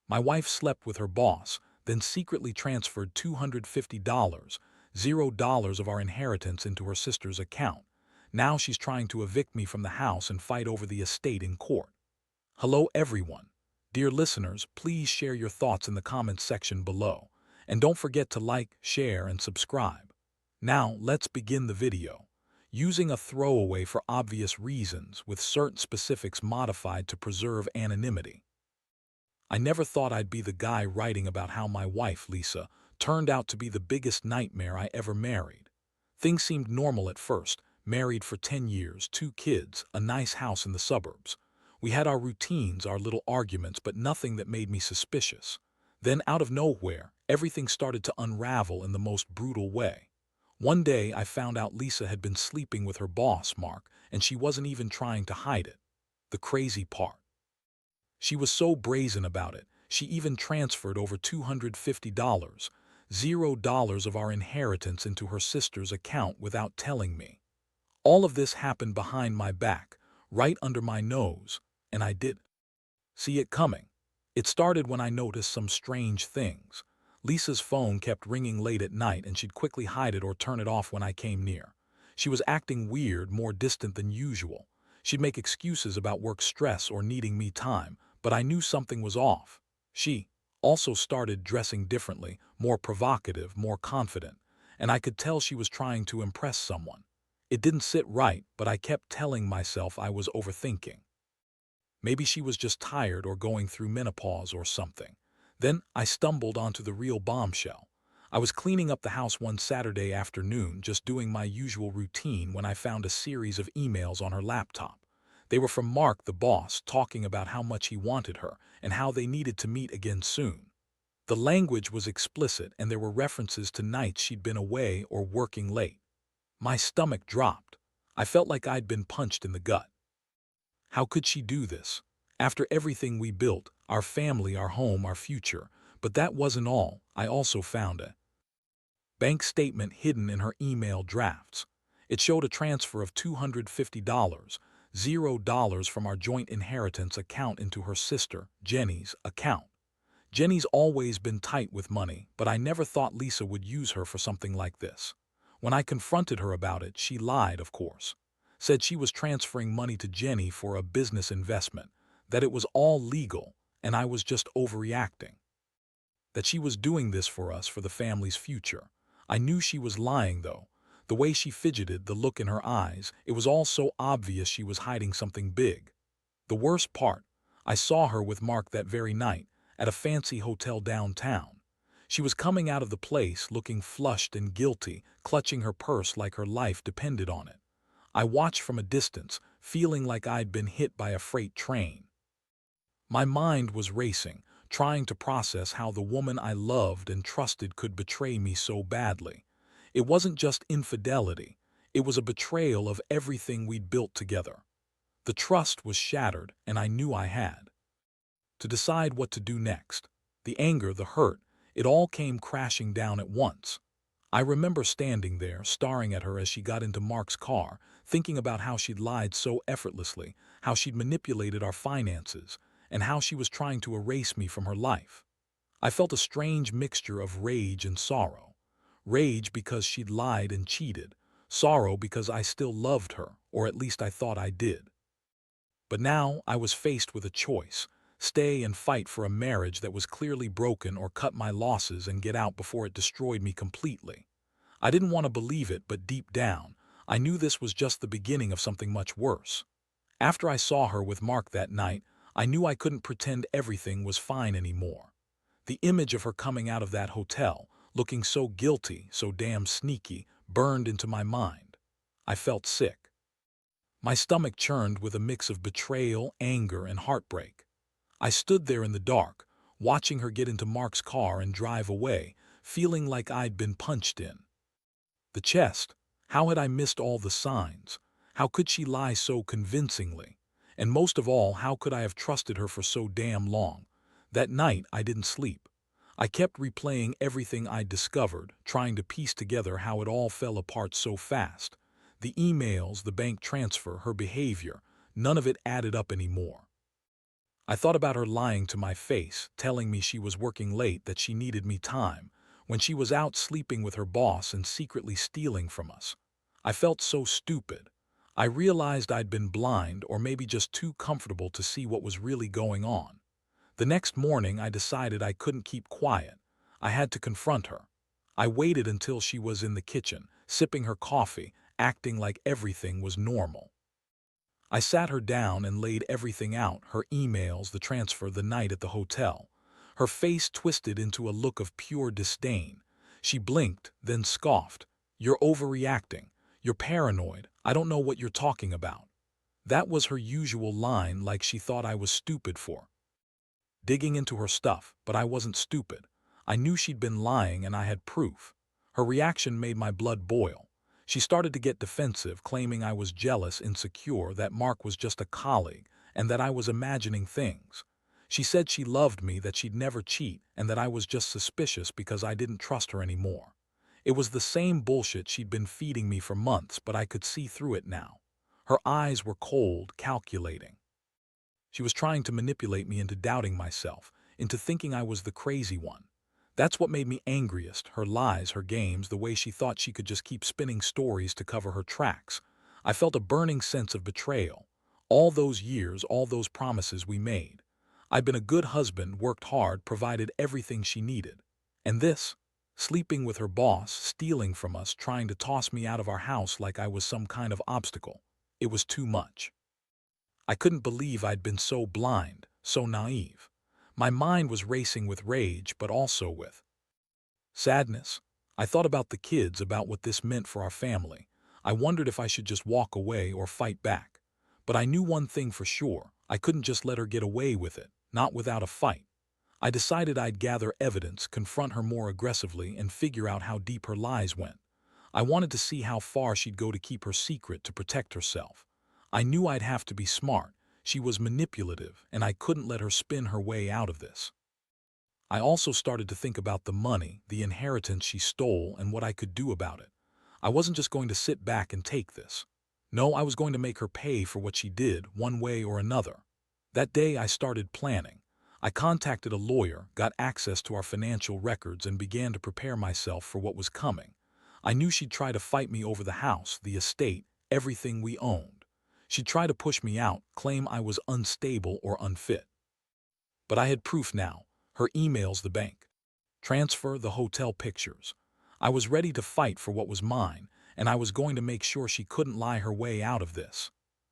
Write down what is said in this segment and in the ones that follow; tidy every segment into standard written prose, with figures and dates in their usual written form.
My wife slept with her boss, then secretly transferred $250, $0 of our inheritance into her sister's account. Now she's trying to evict me from the house and fight over the estate in court. Hello everyone. Dear listeners, please share your thoughts in the comments section below. And don't forget to like, share, and subscribe. Now, let's begin the video. Using a throwaway for obvious reasons with certain specifics modified to preserve anonymity. I never thought I'd be the guy writing about how my wife, Lisa, turned out to be the biggest nightmare I ever married. Things seemed normal at first, married for 10 years, 2 kids, a nice house in the suburbs. We had our routines, our little arguments, but nothing that made me suspicious. Then, out of nowhere, everything started to unravel in the most brutal way. One day, I found out Lisa had been sleeping with her boss, Mark, and she wasn't even trying to hide it. The crazy part. She was so brazen about it, she even transferred over $250, $0 of our inheritance into her sister's account without telling me. All of this happened behind my back, right under my nose, and I did see it coming. It started when I noticed some strange things. Lisa's phone kept ringing late at night and she'd quickly hide it or turn it off when I came near. She was acting weird, more distant than usual. She'd make excuses about work stress or needing me time, but I knew something was off. She also started dressing differently, more provocative, more confident, and I could tell she was trying to impress someone. It didn't sit right, but I kept telling myself I was overthinking. Maybe she was just tired or going through menopause or something. Then I stumbled onto the real bombshell. I was cleaning up the house one Saturday afternoon, just doing my usual routine when I found a series of emails on her laptop. They were from Mark, the boss, talking about how much he wanted her and how they needed to meet again soon. The language was explicit and there were references to nights she'd been away or working late. My stomach dropped. I felt like I'd been punched in the gut. How could she do this? After everything we built, our family, our home, our future. But that wasn't all. I also found a bank statement hidden in her email drafts. It showed a transfer of $250, $0 from our joint inheritance account into her sister, Jenny's, account. Jenny's always been tight with money, but I never thought Lisa would use her for something like this. When I confronted her about it, she lied, of course. Said she was transferring money to Jenny for a business investment, that it was all legal, and I was just overreacting. That she was doing this for us, for the family's future. I knew she was lying, though. The way she fidgeted, the look in her eyes, it was all so obvious she was hiding something big. The worst part, I saw her with Mark that very night, at a fancy hotel downtown. She was coming out of the place looking flushed and guilty, clutching her purse like her life depended on it. I watched from a distance, feeling like I'd been hit by a freight train. My mind was racing, trying to process how the woman I loved and trusted could betray me so badly. It wasn't just infidelity, it was a betrayal of everything we'd built together. The trust was shattered, and I knew I had to decide what to do next. The anger, the hurt, it all came crashing down at once. I remember standing there, staring at her as she got into Mark's car, thinking about how she'd lied so effortlessly, how she'd manipulated our finances, and how she was trying to erase me from her life. I felt a strange mixture of rage and sorrow. Rage because she'd lied and cheated, sorrow because I still loved her, or at least I thought I did. But now I was faced with a choice: stay and fight for a marriage that was clearly broken, or cut my losses and get out before it destroyed me completely. I didn't want to believe it, but deep down, I knew this was just the beginning of something much worse. After I saw her with Mark that night, I knew I couldn't pretend everything was fine anymore. The image of her coming out of that hotel, looking so guilty, so damn sneaky, burned into my mind. I felt sick. My stomach churned with a mix of betrayal, anger, and heartbreak. I stood there in the dark, watching her get into Mark's car and drive away, feeling like I'd been punched in the chest. How had I missed all the signs? How could she lie so convincingly? And most of all, how could I have trusted her for so damn long? That night, I didn't sleep. I kept replaying everything I'd discovered, trying to piece together how it all fell apart so fast. The emails, the bank transfer, her behavior, none of it added up anymore. I thought about her lying to my face, telling me she was working late, that she needed me time, when she was out sleeping with her boss and secretly stealing from us. I felt so stupid. I realized I'd been blind, or maybe just too comfortable to see what was really going on. The next morning, I decided I couldn't keep quiet. I had to confront her. I waited until she was in the kitchen, sipping her coffee, acting like everything was normal. I sat her down and laid everything out: her emails, the transfer, the night at the hotel. Her face twisted into a look of pure disdain. She blinked, then scoffed. "You're overreacting. You're paranoid. I don't know what you're talking about." That was her usual line, like she thought I was stupid for digging into her stuff, but I wasn't stupid. I knew she'd been lying, and I had proof. Her reaction made my blood boil. She started to get defensive, claiming I was jealous, insecure, that Mark was just a colleague, and that I was imagining things. She said she loved me, that she'd never cheat, and that I was just suspicious because I didn't trust her anymore. It was the same bullshit she'd been feeding me for months, but I could see through it now. Her eyes were cold, calculating. She was trying to manipulate me into doubting myself, into thinking I was the crazy one. That's what made me angriest: her lies, her games, the way she thought she could just keep spinning stories to cover her tracks. I felt a burning sense of betrayal. All those years, all those promises we made. I'd been a good husband, worked hard, provided everything she needed. And this? Sleeping with her boss, stealing from us, trying to toss me out of our house like I was some kind of obstacle. It was too much. I couldn't believe I'd been so blind, so naive. My mind was racing with rage, but also with sadness. I thought about the kids, about what this meant for our family. I wondered if I should just walk away or fight back. But I knew one thing for sure: I couldn't just let her get away with it, not without a fight. I decided I'd gather evidence, confront her more aggressively, and figure out how deep her lies went. I wanted to see how far she'd go to keep her secret, to protect herself. I knew I'd have to be smart. She was manipulative, and I couldn't let her spin her way out of this. I also started to think about the money, the inheritance she stole, and what I could do about it. I wasn't just going to sit back and take this. No, I was going to make her pay for what she did, one way or another. That day I started planning. I contacted a lawyer, got access to our financial records, and began to prepare myself for what was coming. I knew she'd try to fight me over the house, the estate, everything we owned. She'd try to push me out, claim I was unstable or unfit. But I had proof now: her emails, the bank transfer, the hotel pictures. I was ready to fight for what was mine, and I was going to make sure she couldn't lie her way out of this.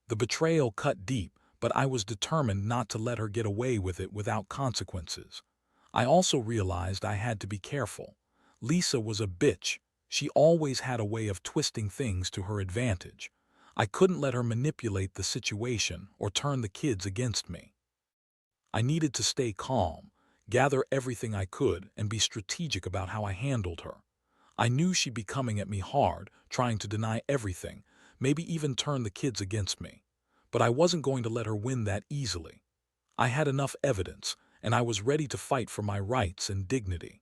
The betrayal cut deep, but I was determined not to let her get away with it without consequences. I also realized I had to be careful. Lisa was a bitch. She always had a way of twisting things to her advantage. I couldn't let her manipulate the situation or turn the kids against me. I needed to stay calm, gather everything I could, and be strategic about how I handled her. I knew she'd be coming at me hard, trying to deny everything, maybe even turn the kids against me. But I wasn't going to let her win that easily. I had enough evidence, and I was ready to fight for my rights and dignity.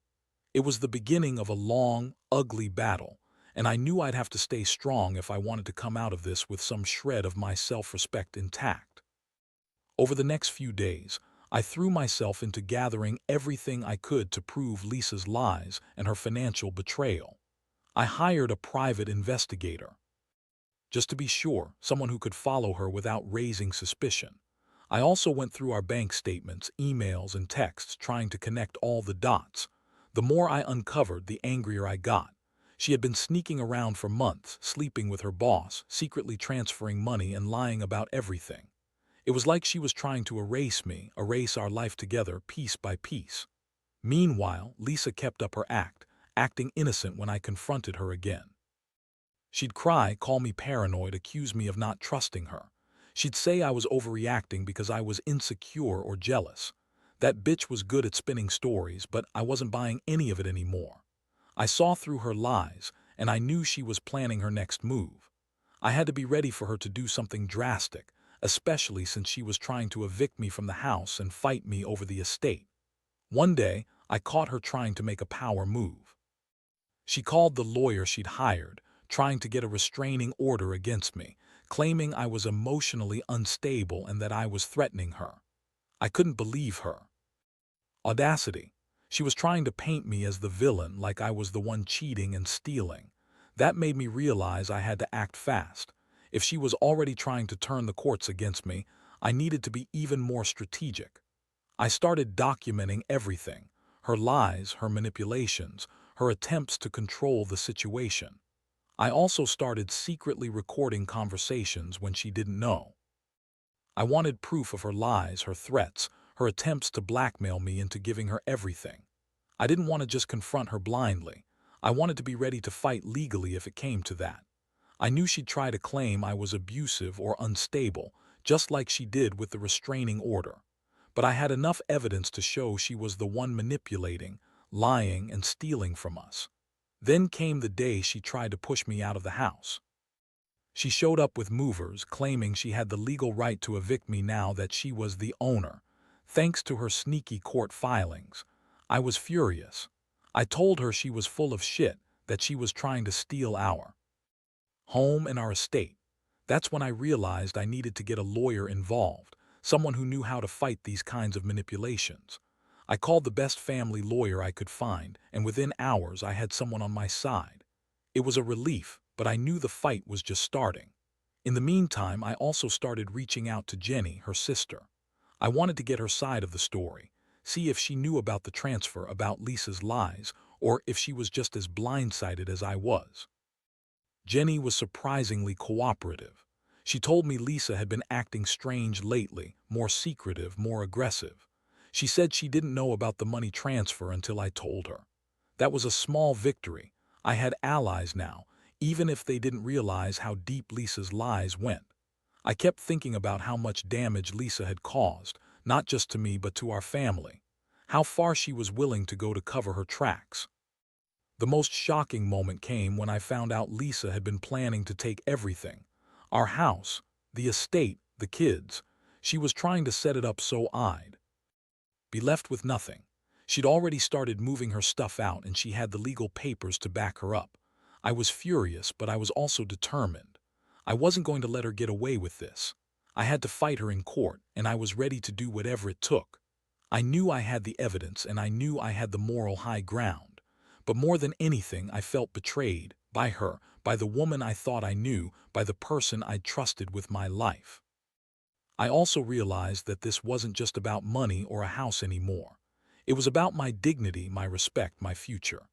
It was the beginning of a long, ugly battle, and I knew I'd have to stay strong if I wanted to come out of this with some shred of my self-respect intact. Over the next few days, I threw myself into gathering everything I could to prove Lisa's lies and her financial betrayal. I hired a private investigator, just to be sure, someone who could follow her without raising suspicion. I also went through our bank statements, emails, and texts, trying to connect all the dots. The more I uncovered, the angrier I got. She had been sneaking around for months, sleeping with her boss, secretly transferring money, and lying about everything. It was like she was trying to erase me, erase our life together, piece by piece. Meanwhile, Lisa kept up her act, acting innocent when I confronted her again. She'd cry, call me paranoid, accuse me of not trusting her. She'd say I was overreacting because I was insecure or jealous. That bitch was good at spinning stories, but I wasn't buying any of it anymore. I saw through her lies, and I knew she was planning her next move. I had to be ready for her to do something drastic, especially since she was trying to evict me from the house and fight me over the estate. One day, I caught her trying to make a power move. She called the lawyer she'd hired, trying to get a restraining order against me, claiming I was emotionally unstable and that I was threatening her. I couldn't believe her audacity. She was trying to paint me as the villain, like I was the one cheating and stealing. That made me realize I had to act fast. If she was already trying to turn the courts against me, I needed to be even more strategic. I started documenting everything: her lies, her manipulations, her attempts to control the situation. I also started secretly recording conversations when she didn't know. I wanted proof of her lies, her threats, her attempts to blackmail me into giving her everything. I didn't want to just confront her blindly. I wanted to be ready to fight legally if it came to that. I knew she'd try to claim I was abusive or unstable, just like she did with the restraining order. But I had enough evidence to show she was the one manipulating, lying, and stealing from us. Then came the day she tried to push me out of the house. She showed up with movers, claiming she had the legal right to evict me now that she was the owner, thanks to her sneaky court filings. I was furious. I told her she was full of shit, that she was trying to steal our home and our estate. That's when I realized I needed to get a lawyer involved, someone who knew how to fight these kinds of manipulations. I called the best family lawyer I could find, and within hours I had someone on my side. It was a relief, but I knew the fight was just starting. In the meantime, I also started reaching out to Jenny, her sister. I wanted to get her side of the story, see if she knew about the transfer, about Lisa's lies, or if she was just as blindsided as I was. Jenny was surprisingly cooperative. She told me Lisa had been acting strange lately, more secretive, more aggressive. She said she didn't know about the money transfer until I told her. That was a small victory. I had allies now, even if they didn't realize how deep Lisa's lies went. I kept thinking about how much damage Lisa had caused, not just to me but to our family. How far she was willing to go to cover her tracks. The most shocking moment came when I found out Lisa had been planning to take everything. Our house, the estate, the kids. She was trying to set it up so I'd be left with nothing. She'd already started moving her stuff out and she had the legal papers to back her up. I was furious, but I was also determined. I wasn't going to let her get away with this. I had to fight her in court, and I was ready to do whatever it took. I knew I had the evidence and I knew I had the moral high ground. But more than anything, I felt betrayed by her, by the woman I thought I knew, by the person I'd trusted with my life. I also realized that this wasn't just about money or a house anymore. It was about my dignity, my respect, my future.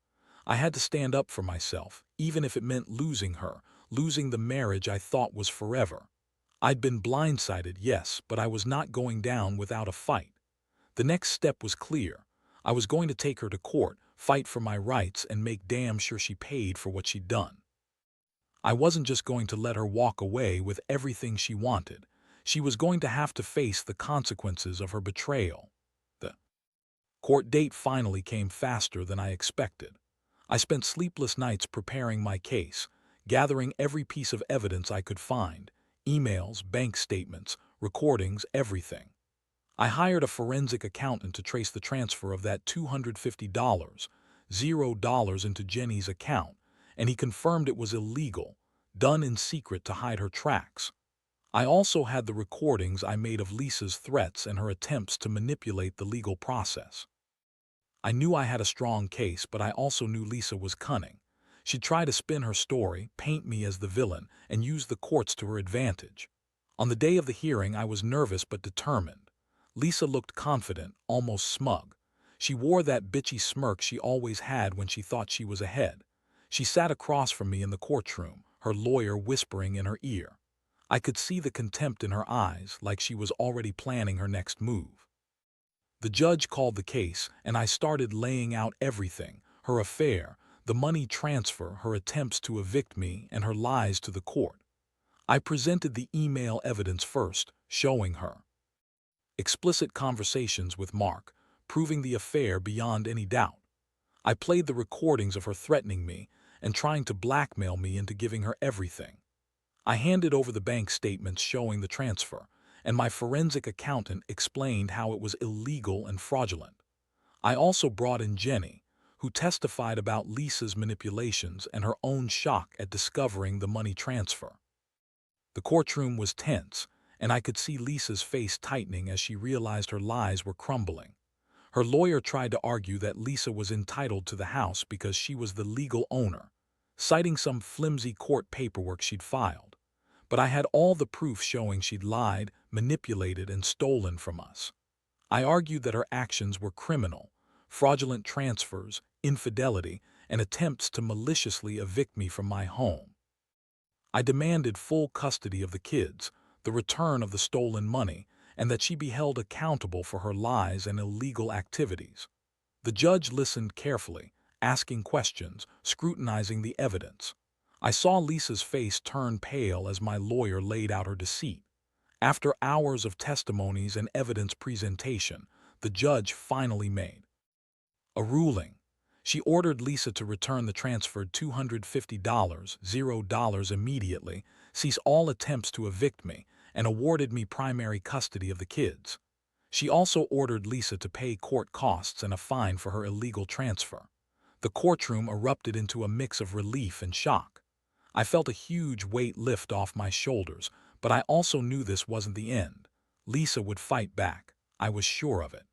I had to stand up for myself, even if it meant losing her, losing the marriage I thought was forever. I'd been blindsided, yes, but I was not going down without a fight. The next step was clear. I was going to take her to court, fight for my rights, and make damn sure she paid for what she'd done. I wasn't just going to let her walk away with everything she wanted. She was going to have to face the consequences of her betrayal. The court date finally came faster than I expected. I spent sleepless nights preparing my case, gathering every piece of evidence I could find: emails, bank statements, recordings, everything. I hired a forensic accountant to trace the transfer of that $250, $0 into Jenny's account, and he confirmed it was illegal, done in secret to hide her tracks. I also had the recordings I made of Lisa's threats and her attempts to manipulate the legal process. I knew I had a strong case, but I also knew Lisa was cunning. She'd try to spin her story, paint me as the villain, and use the courts to her advantage. On the day of the hearing, I was nervous but determined. Lisa looked confident, almost smug. She wore that bitchy smirk she always had when she thought she was ahead. She sat across from me in the courtroom, her lawyer whispering in her ear. I could see the contempt in her eyes, like she was already planning her next move. The judge called the case, and I started laying out everything: her affair, the money transfer, her attempts to evict me, and her lies to the court. I presented the email evidence first, showing her explicit conversations with Mark, proving the affair beyond any doubt. I played the recordings of her threatening me and trying to blackmail me into giving her everything. I handed over the bank statements showing the transfer, and my forensic accountant explained how it was illegal and fraudulent. I also brought in Jenny, who testified about Lisa's manipulations and her own shock at discovering the money transfer. The courtroom was tense, and I could see Lisa's face tightening as she realized her lies were crumbling. Her lawyer tried to argue that Lisa was entitled to the house because she was the legal owner, citing some flimsy court paperwork she'd filed. But I had all the proof showing she'd lied, manipulated, and stolen from us. I argued that her actions were criminal: fraudulent transfers, infidelity, and attempts to maliciously evict me from my home. I demanded full custody of the kids, the return of the stolen money, and that she be held accountable for her lies and illegal activities. The judge listened carefully, asking questions, scrutinizing the evidence. I saw Lisa's face turn pale as my lawyer laid out her deceit. After hours of testimonies and evidence presentation, the judge finally made a ruling. She ordered Lisa to return the transferred $250, $0 immediately, cease all attempts to evict me, and awarded me primary custody of the kids. She also ordered Lisa to pay court costs and a fine for her illegal transfer. The courtroom erupted into a mix of relief and shock. I felt a huge weight lift off my shoulders, but I also knew this wasn't the end. Lisa would fight back. I was sure of it.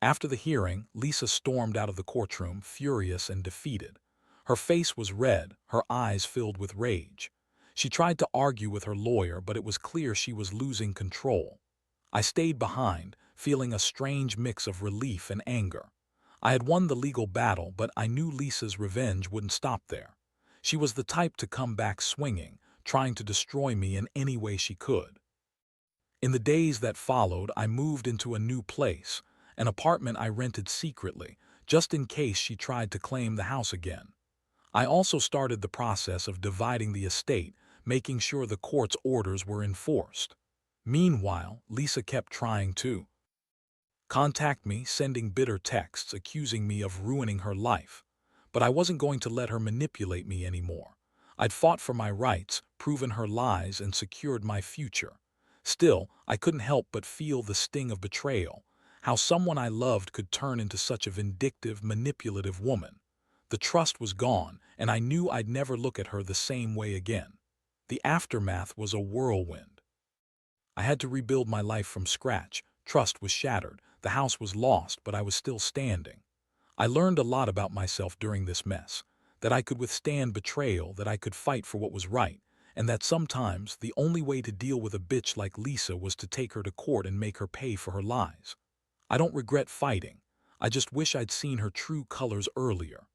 After the hearing, Lisa stormed out of the courtroom, furious and defeated. Her face was red, her eyes filled with rage. She tried to argue with her lawyer, but it was clear she was losing control. I stayed behind, feeling a strange mix of relief and anger. I had won the legal battle, but I knew Lisa's revenge wouldn't stop there. She was the type to come back swinging, trying to destroy me in any way she could. In the days that followed, I moved into a new place, an apartment I rented secretly, just in case she tried to claim the house again. I also started the process of dividing the estate, making sure the court's orders were enforced. Meanwhile, Lisa kept trying to contact me, sending bitter texts accusing me of ruining her life. But I wasn't going to let her manipulate me anymore. I'd fought for my rights, proven her lies, and secured my future. Still, I couldn't help but feel the sting of betrayal, how someone I loved could turn into such a vindictive, manipulative woman. The trust was gone, and I knew I'd never look at her the same way again. The aftermath was a whirlwind. I had to rebuild my life from scratch. Trust was shattered, the house was lost, but I was still standing. I learned a lot about myself during this mess, that I could withstand betrayal, that I could fight for what was right, and that sometimes the only way to deal with a bitch like Lisa was to take her to court and make her pay for her lies. I don't regret fighting. I just wish I'd seen her true colors earlier.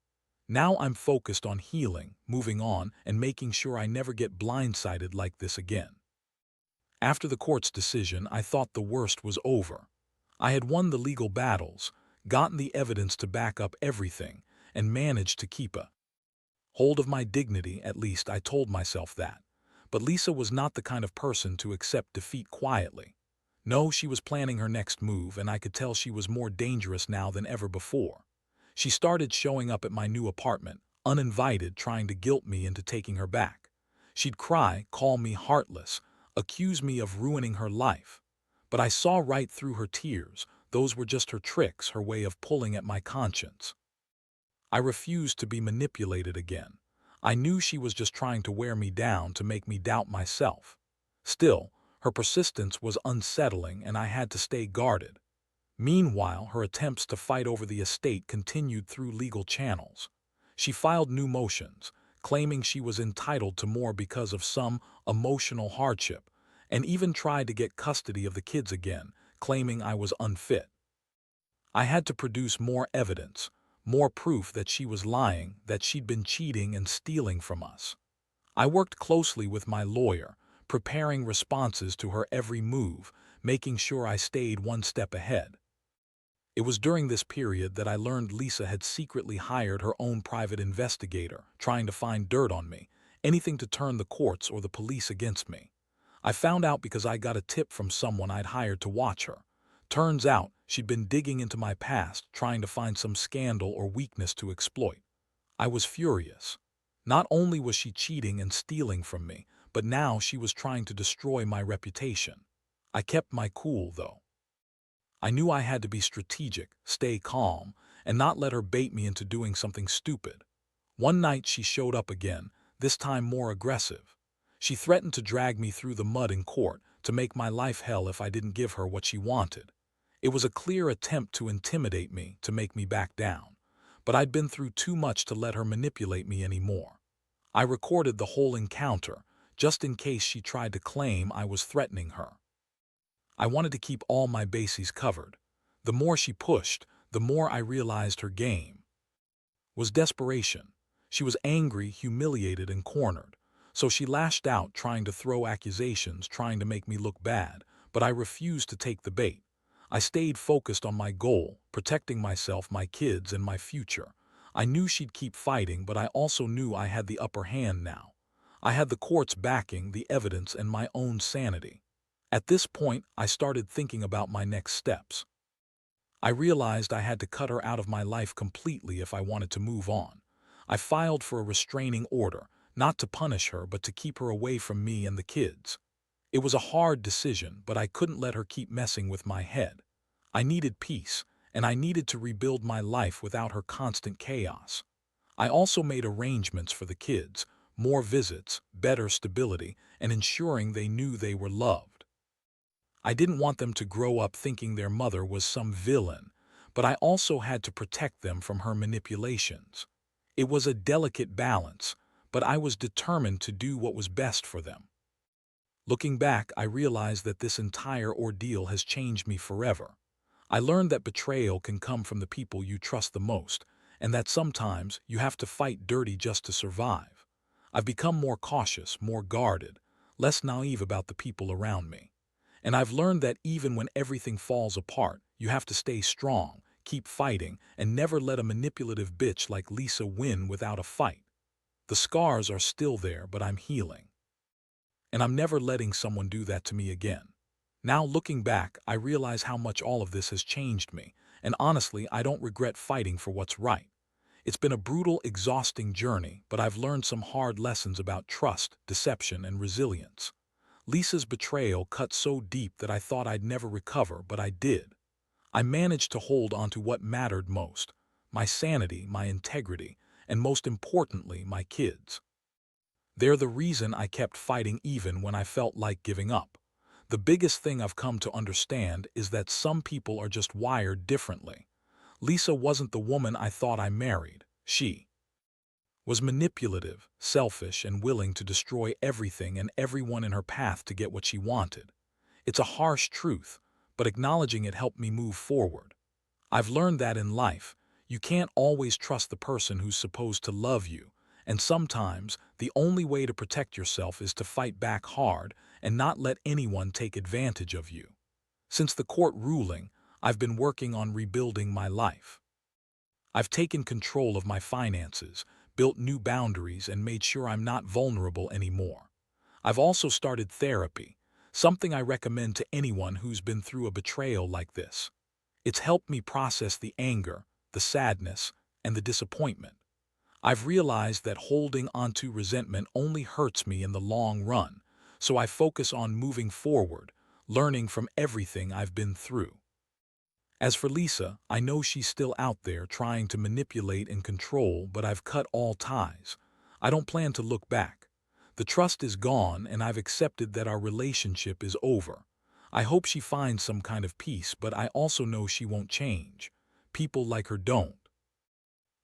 Now I'm focused on healing, moving on, and making sure I never get blindsided like this again. After the court's decision, I thought the worst was over. I had won the legal battles, gotten the evidence to back up everything, and managed to keep a hold of my dignity. At least I told myself that. But Lisa was not the kind of person to accept defeat quietly. No, she was planning her next move, and I could tell she was more dangerous now than ever before. She started showing up at my new apartment, uninvited, trying to guilt me into taking her back. She'd cry, call me heartless, accuse me of ruining her life. But I saw right through her tears. Those were just her tricks, her way of pulling at my conscience. I refused to be manipulated again. I knew she was just trying to wear me down, to make me doubt myself. Still, her persistence was unsettling, and I had to stay guarded. Meanwhile, her attempts to fight over the estate continued through legal channels. She filed new motions, claiming she was entitled to more because of some emotional hardship, and even tried to get custody of the kids again, claiming I was unfit. I had to produce more evidence, more proof that she was lying, that she'd been cheating and stealing from us. I worked closely with my lawyer, preparing responses to her every move, making sure I stayed one step ahead. It was during this period that I learned Lisa had secretly hired her own private investigator, trying to find dirt on me, anything to turn the courts or the police against me. I found out because I got a tip from someone I'd hired to watch her. Turns out she'd been digging into my past, trying to find some scandal or weakness to exploit. I was furious. Not only was she cheating and stealing from me, but now she was trying to destroy my reputation. I kept my cool, though. I knew I had to be strategic, stay calm, and not let her bait me into doing something stupid. One night she showed up again, this time more aggressive. She threatened to drag me through the mud in court, to make my life hell if I didn't give her what she wanted. It was a clear attempt to intimidate me, to make me back down. But I'd been through too much to let her manipulate me anymore. I recorded the whole encounter, just in case she tried to claim I was threatening her. I wanted to keep all my bases covered. The more she pushed, the more I realized her game was desperation. She was angry, humiliated, and cornered. So she lashed out, trying to throw accusations, trying to make me look bad, but I refused to take the bait. I stayed focused on my goal, protecting myself, my kids, and my future. I knew she'd keep fighting, but I also knew I had the upper hand now. I had the court's backing, the evidence, and my own sanity. At this point, I started thinking about my next steps. I realized I had to cut her out of my life completely if I wanted to move on. I filed for a restraining order, not to punish her but to keep her away from me and the kids. It was a hard decision, but I couldn't let her keep messing with my head. I needed peace, and I needed to rebuild my life without her constant chaos. I also made arrangements for the kids, more visits, better stability, and ensuring they knew they were loved. I didn't want them to grow up thinking their mother was some villain, but I also had to protect them from her manipulations. It was a delicate balance, but I was determined to do what was best for them. Looking back, I realized that this entire ordeal has changed me forever. I learned that betrayal can come from the people you trust the most, and that sometimes you have to fight dirty just to survive. I've become more cautious, more guarded, less naive about the people around me. And I've learned that even when everything falls apart, you have to stay strong, keep fighting, and never let a manipulative bitch like Lisa win without a fight. The scars are still there, but I'm healing. And I'm never letting someone do that to me again. Now looking back, I realize how much all of this has changed me, and honestly, I don't regret fighting for what's right. It's been a brutal, exhausting journey, but I've learned some hard lessons about trust, deception, and resilience. Lisa's betrayal cut so deep that I thought I'd never recover, but I did. I managed to hold on to what mattered most: my sanity, my integrity, and most importantly, my kids. They're the reason I kept fighting even when I felt like giving up. The biggest thing I've come to understand is that some people are just wired differently. Lisa wasn't the woman I thought I married. She was manipulative, selfish, and willing to destroy everything and everyone in her path to get what she wanted. It's a harsh truth, but acknowledging it helped me move forward. I've learned that in life, you can't always trust the person who's supposed to love you, and sometimes the only way to protect yourself is to fight back hard and not let anyone take advantage of you. Since the court ruling, I've been working on rebuilding my life. I've taken control of my finances, built new boundaries, and made sure I'm not vulnerable anymore. I've also started therapy, something I recommend to anyone who's been through a betrayal like this. It's helped me process the anger, the sadness, and the disappointment. I've realized that holding onto resentment only hurts me in the long run, so I focus on moving forward, learning from everything I've been through. As for Lisa, I know she's still out there trying to manipulate and control, but I've cut all ties. I don't plan to look back. The trust is gone, and I've accepted that our relationship is over. I hope she finds some kind of peace, but I also know she won't change. People like her don't.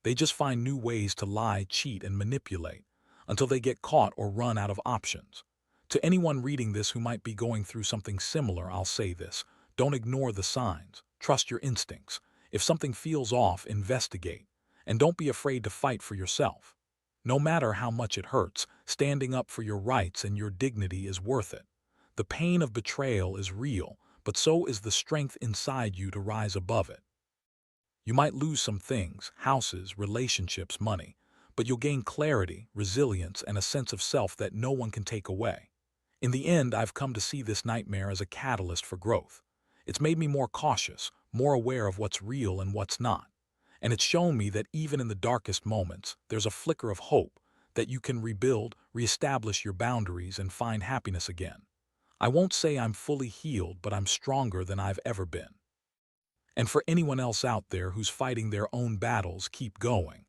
They just find new ways to lie, cheat, and manipulate until they get caught or run out of options. To anyone reading this who might be going through something similar, I'll say this: don't ignore the signs. Trust your instincts. If something feels off, investigate. And don't be afraid to fight for yourself. No matter how much it hurts, standing up for your rights and your dignity is worth it. The pain of betrayal is real, but so is the strength inside you to rise above it. You might lose some things: houses, relationships, money, but you'll gain clarity, resilience, and a sense of self that no one can take away. In the end, I've come to see this nightmare as a catalyst for growth. It's made me more cautious, more aware of what's real and what's not. And it's shown me that even in the darkest moments, there's a flicker of hope, that you can rebuild, reestablish your boundaries, and find happiness again. I won't say I'm fully healed, but I'm stronger than I've ever been. And for anyone else out there who's fighting their own battles, keep going.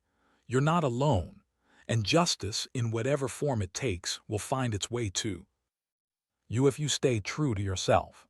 You're not alone, and justice, in whatever form it takes, will find its way too. You if you stay true to yourself.